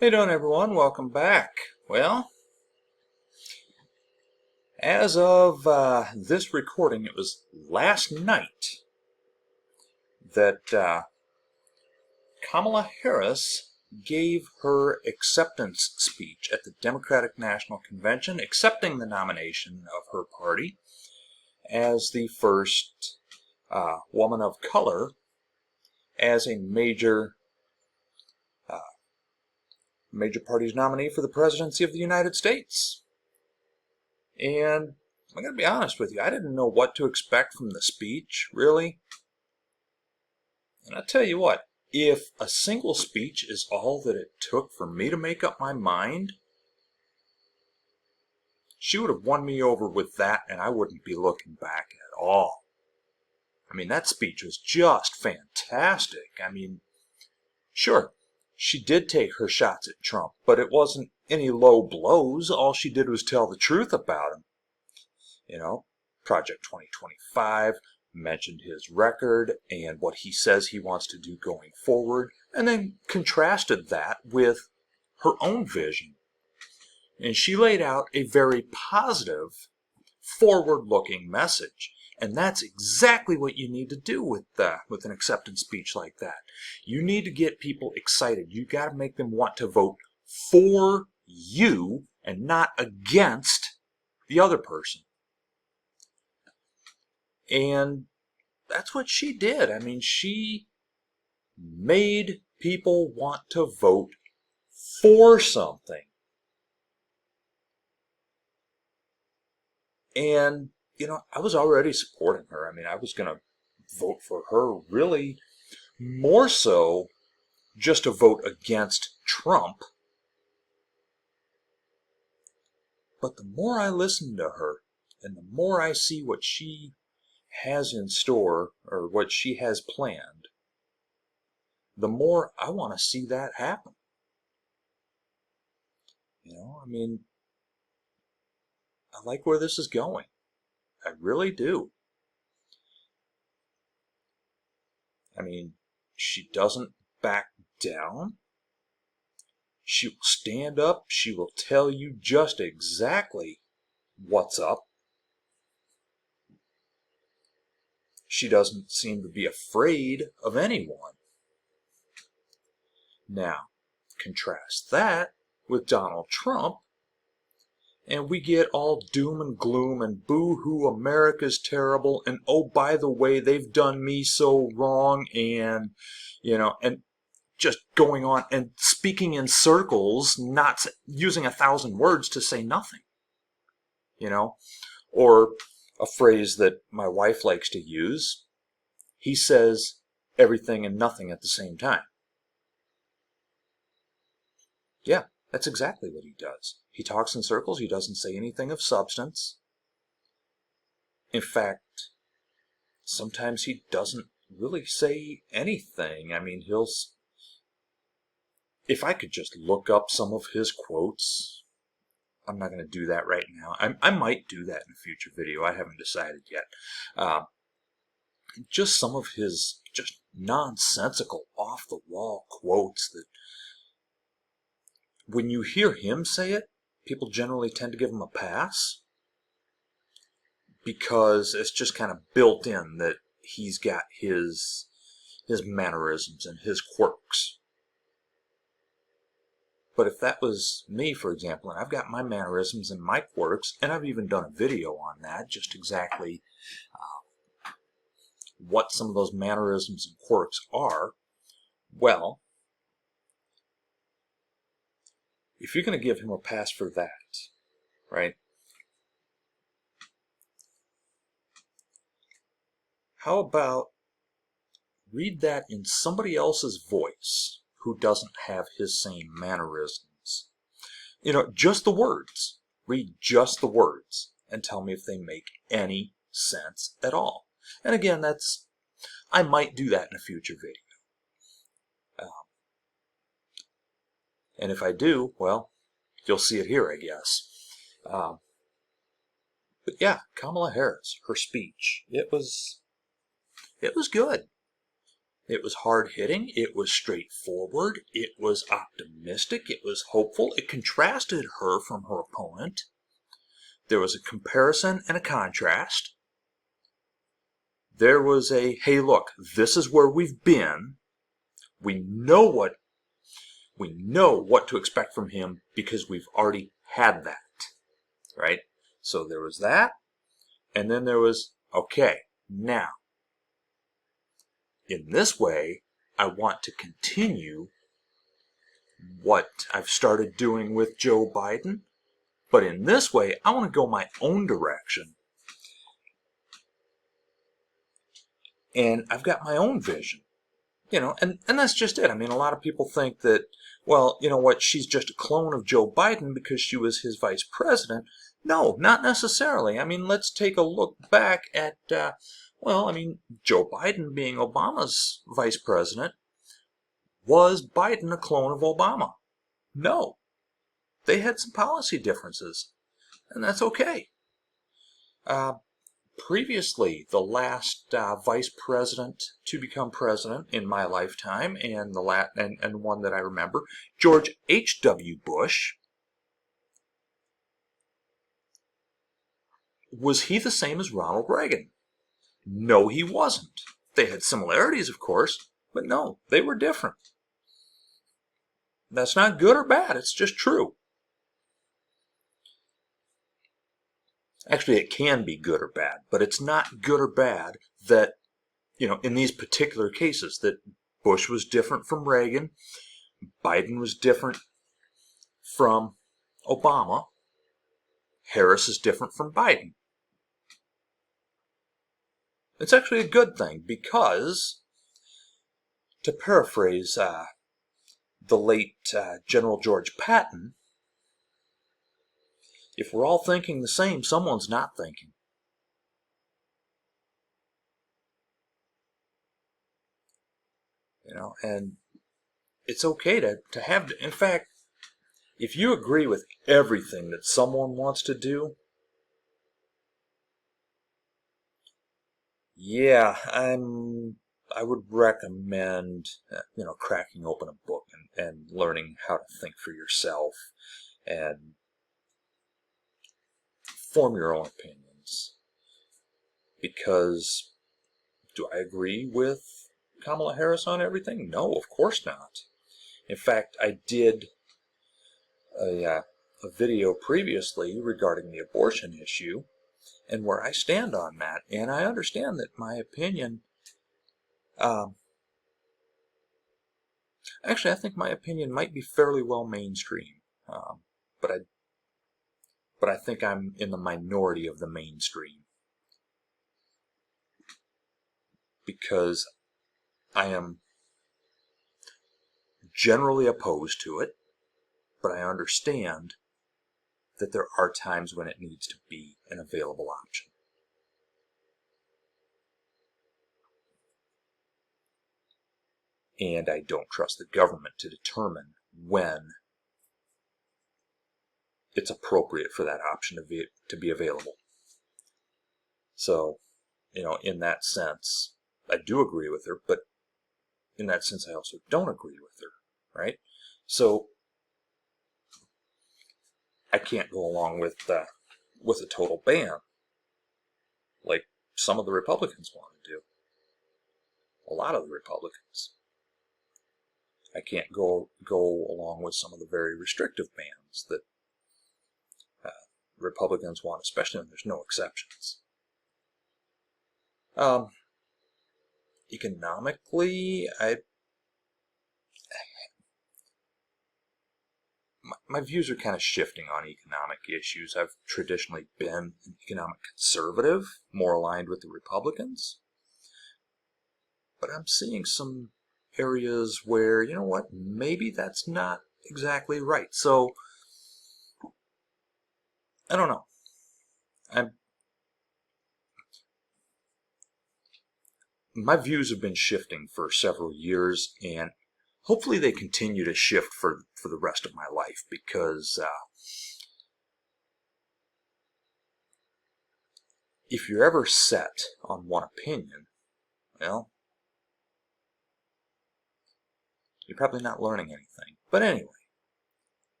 How you doing, everyone? Welcome back. Well, as of this recording, it was last night that Kamala Harris gave her acceptance speech at the Democratic National Convention, accepting the nomination of her party as the first woman of color as a major party's nominee for the presidency of the United States. And I'm going to be honest with you, I didn't know what to expect from the speech, really. And I'll tell you what, if a single speech is all that it took for me to make up my mind, she would have won me over with that and I wouldn't be looking back at all. I mean, that speech was just fantastic. I mean, sure, she did take her shots at Trump, but it wasn't any low blows. All she did was tell the truth about him. You know, Project 2025, mentioned his record and what he says he wants to do going forward, and then contrasted that with her own vision. And she laid out a very positive, forward-looking message. And that's exactly what you need to do with an acceptance speech like that. You need to get people excited. You got to make them want to vote for you and not against the other person. And that's what she did. I mean, she made people want to vote for something. And, I was already supporting her. I mean, I was going to vote for her really more so just to vote against Trump. But the more I listen to her and the more I see what she has in store or what she has planned, the more I want to see that happen. I mean, I like where this is going. I really do. I mean, she doesn't back down. She will stand up. She will tell you just exactly what's up. She doesn't seem to be afraid of anyone. Now, contrast that with Donald Trump, and we get all doom and gloom and boo-hoo, America's terrible, and oh, by the way, they've done me so wrong, and, and just going on and speaking in circles, not using 1,000 words to say nothing, or a phrase that my wife likes to use, he says everything and nothing at the same time. Yeah, that's exactly what he does. He talks in circles. He doesn't say anything of substance. In fact, sometimes he doesn't really say anything. I mean, if I could just look up some of his quotes, I'm not going to do that right now. I might do that in a future video. I haven't decided yet. Just some of his just nonsensical, off-the-wall quotes that when you hear him say it, people generally tend to give him a pass because it's just kind of built in that he's got his mannerisms and his quirks. But if that was me, for example, and I've got my mannerisms and my quirks, and I've even done a video on that, just exactly what some of those mannerisms and quirks are, well, if you're going to give him a pass for that, right, how about read that in somebody else's voice who doesn't have his same mannerisms? Just the words. Read just the words and tell me if they make any sense at all. And again, I might do that in a future video. And if I do, well, you'll see it here, I guess. But yeah, Kamala Harris, her speech, it was good. It was hard-hitting. It was straightforward. It was optimistic. It was hopeful. It contrasted her from her opponent. There was a comparison and a contrast. There was a, hey, look, this is where we've been. We know what to expect from him because we've already had that, right? So there was that, and then there was, okay, now, in this way, I want to continue what I've started doing with Joe Biden, but in this way, I want to go my own direction. And I've got my own vision. And that's just it. I mean, a lot of people think that, well, you know what, she's just a clone of Joe Biden because she was his vice president. No, not necessarily. I mean, let's take a look back at, Joe Biden being Obama's vice president. Was Biden a clone of Obama? No. They had some policy differences, and that's okay. Previously, the last vice president to become president in my lifetime, and and one that I remember, George H.W. Bush, was he the same as Ronald Reagan? No, he wasn't. They had similarities, of course, but no, they were different. That's not good or bad, it's just true. Actually, it can be good or bad, but it's not good or bad that, in these particular cases, that Bush was different from Reagan, Biden was different from Obama, Harris is different from Biden. It's actually a good thing because, to paraphrase the late General George Patton, if we're all thinking the same, someone's not thinking. And it's okay to have, in fact, if you agree with everything that someone wants to do, yeah, I would recommend, cracking open a book and learning how to think for yourself and form your own opinions. Because, do I agree with Kamala Harris on everything? No, of course not. In fact, I did a video previously regarding the abortion issue and where I stand on that. And I understand that my opinion, actually, I think my opinion might be fairly well mainstream, but I think I'm in the minority of the mainstream because I am generally opposed to it, but I understand that there are times when it needs to be an available option. And I don't trust the government to determine when it's appropriate for that option to be available. So, in that sense, I do agree with her, but in that sense, I also don't agree with her, right? So, I can't go along with a total ban, like some of the Republicans want to do. A lot of the Republicans. I can't go along with some of the very restrictive bans that Republicans want, especially when there's no exceptions. Economically, my views are kind of shifting on economic issues. I've traditionally been an economic conservative, more aligned with the Republicans. But I'm seeing some areas where, maybe that's not exactly right. So, I don't know. My views have been shifting for several years, and hopefully they continue to shift for the rest of my life, because if you're ever set on one opinion, well, You're probably not learning anything. But anyway,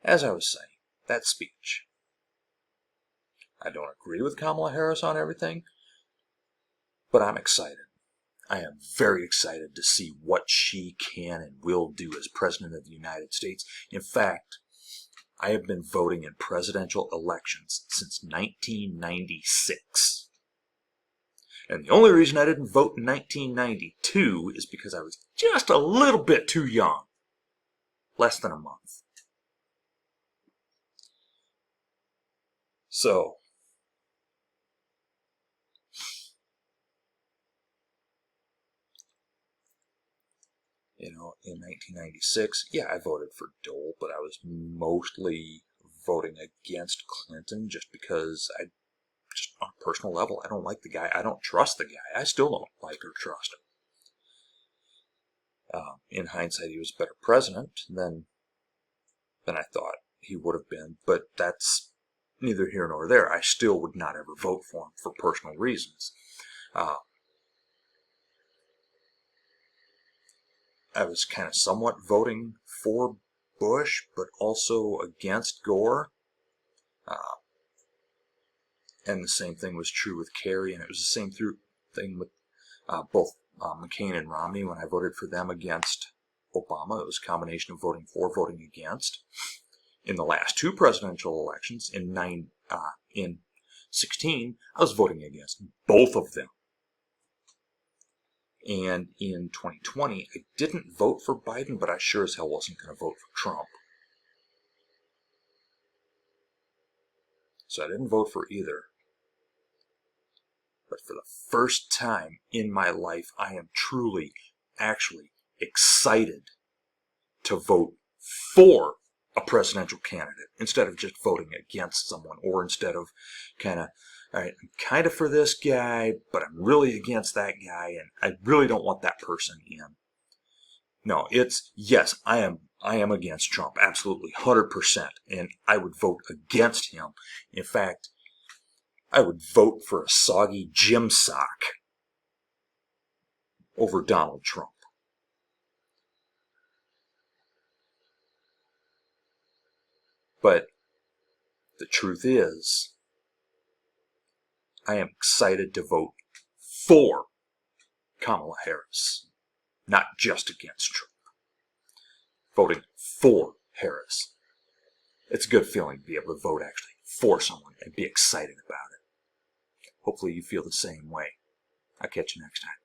as I was saying, that speech. I don't agree with Kamala Harris on everything, but I'm excited. I am very excited to see what she can and will do as President of the United States. In fact, I have been voting in presidential elections since 1996. And the only reason I didn't vote in 1992 is because I was just a little bit too young. Less than a month. So, in 1996, yeah, I voted for Dole, but I was mostly voting against Clinton just because just on a personal level, I don't like the guy. I don't trust the guy. I still don't like or trust him. In hindsight, he was a better president than I thought he would have been, but that's neither here nor there. I still would not ever vote for him for personal reasons. I was kind of somewhat voting for Bush, but also against Gore. And the same thing was true with Kerry, and it was the same thing with both McCain and Romney. When I voted for them against Obama, it was a combination of voting for, voting against. In the last two presidential elections, in 16, I was voting against both of them. And in 2020, I didn't vote for Biden, but I sure as hell wasn't going to vote for Trump. So I didn't vote for either. But for the first time in my life, I am truly, actually excited to vote for a presidential candidate instead of just voting against someone, or instead of all right, I'm kind of for this guy, but I'm really against that guy, and I really don't want that person in. No, it's, yes, I am against Trump, absolutely, 100%, and I would vote against him. In fact, I would vote for a soggy gym sock over Donald Trump. But the truth is, I am excited to vote for Kamala Harris, not just against Trump. Voting for Harris. It's a good feeling to be able to vote actually for someone and be excited about it. Hopefully you feel the same way. I'll catch you next time.